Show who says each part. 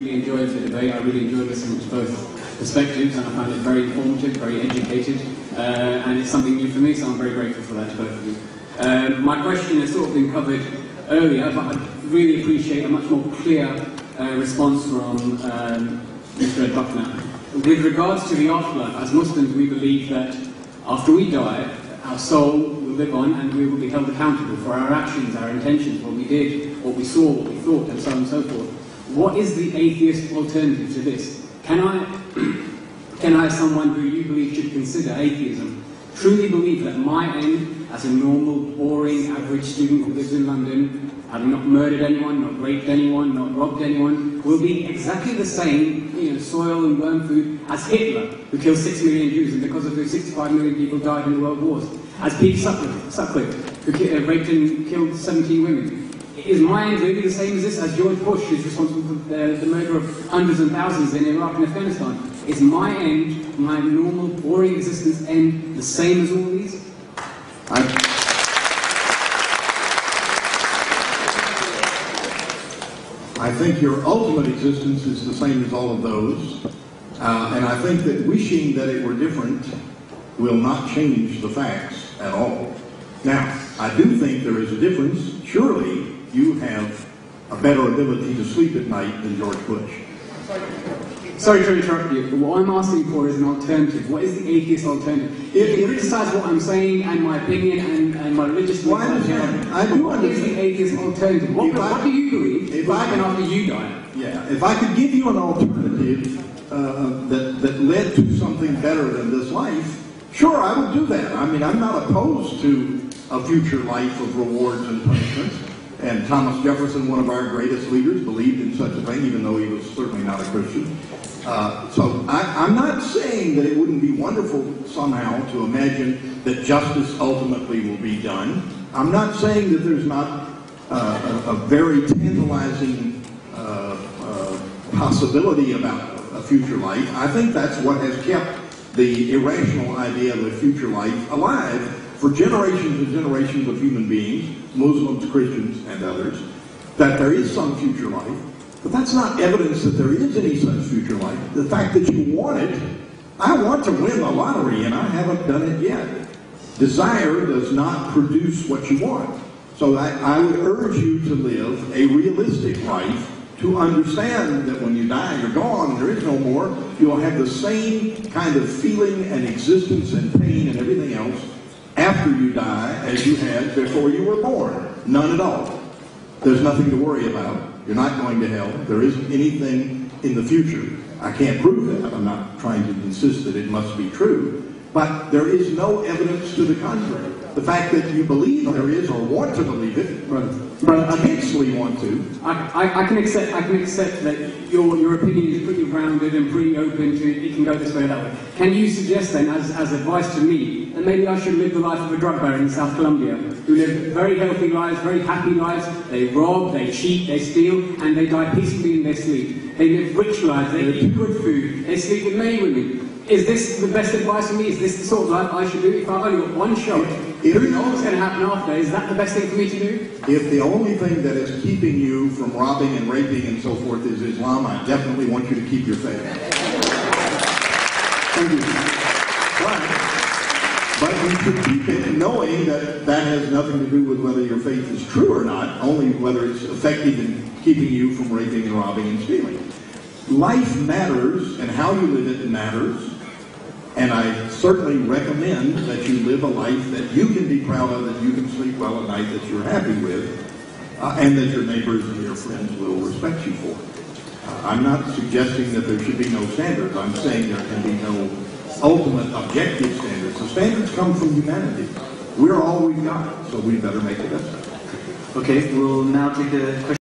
Speaker 1: really enjoyed the debate. I really enjoyed listening to both perspectives, and I found it very informative, very educated, and it's something new for me, so I'm very grateful for that to both of you. My question has sort of been covered earlier, but I really appreciate a much more clear response from Mr. Buckner. With regards to the afterlife, as Muslims we believe that after we die, our soul will live on and we will be held accountable for our actions, our intentions, what we did, what we saw, what we thought, and so on and so forth. What is the atheist alternative to this? Can I, as someone who you believe should consider atheism, truly believe that my end, as a normal, boring, average student who lives in London, having not murdered anyone, not raped anyone, not robbed anyone, will be exactly the same, soil and worm food, as Hitler, who killed 6 million Jews, and because of whom 65 million people died in the world wars, as Pete Sutcliffe, who raped and killed 17 women. Is my end really the same as this, as George Bush, who's responsible for the murder of hundreds and thousands in Iraq and Afghanistan? Is my end, my normal, boring existence end, the same as all these?
Speaker 2: I think your ultimate existence is the same as all of those, and I think that wishing that it were different will not change the facts at all. Now, I do think there is a difference. Surely you have a better ability to sleep at night than George Bush.
Speaker 1: Sorry to interrupt you, but what I'm asking for is an alternative. What is the atheist alternative? You can criticize what I'm saying and my opinion and my religious beliefs.
Speaker 2: I do understand.
Speaker 1: What is the atheist alternative? What do you believe if I can after you die?
Speaker 2: Yeah, if I could give you an alternative that led to something better than this life, sure, I would do that. I mean, I'm not opposed to a future life of rewards and punishments. And Thomas Jefferson, one of our greatest leaders, believed in such a thing, even though he was certainly not a Christian. So I'm not saying that it wouldn't be wonderful somehow to imagine that justice ultimately will be done. I'm not saying that there's not a very tantalizing possibility about a future life. I think that's what has kept the irrational idea of a future life alive for generations and generations of human beings, Muslims, Christians, and others, that there is some future life. But that's not evidence that there is any such future life. The fact that you want it, I want to win the lottery, and I haven't done it yet. Desire does not produce what you want. So I would urge you to live a realistic life, to understand that when you die, you're gone, there is no more. You'll have the same kind of feeling and existence and pain and everything else after you die as you had before you were born. None at all. There's nothing to worry about. You're not going to hell. There isn't anything in the future. I can't prove that. I'm not trying to insist that it must be true. But there is no evidence to the contrary. The fact that you believe there is or want to believe it, intensely want to.
Speaker 1: I can accept that your opinion is pretty grounded and pretty open to it can go this way or that way. Can you suggest then, as advice to me, that maybe I should live the life of a drug baron in South Colombia, who live very healthy lives, very happy lives, they rob, they cheat, they steal, and they die peacefully in their sleep. They live rich lives, they eat good food, they sleep with many women. Is this the best advice for me? Is this the sort of life I should do? If I've only got one shot, who knows what's going to happen after? Is that the best thing for me to do?
Speaker 2: If the only thing that is keeping you from robbing and raping and so forth is Islam, I definitely want you to keep your faith.
Speaker 1: Thank you.
Speaker 2: But you should keep it knowing that that has nothing to do with whether your faith is true or not, only whether it's effective in keeping you from raping and robbing and stealing. Life matters, and how you live it matters. And I certainly recommend that you live a life that you can be proud of, that you can sleep well at night, that you're happy with, and that your neighbors and your friends will respect you for. I'm not suggesting that there should be no standards. I'm saying there can be no ultimate objective standards. The standards come from humanity. We're all we've got, so we better make the best of it.
Speaker 3: Okay, we'll now take a question.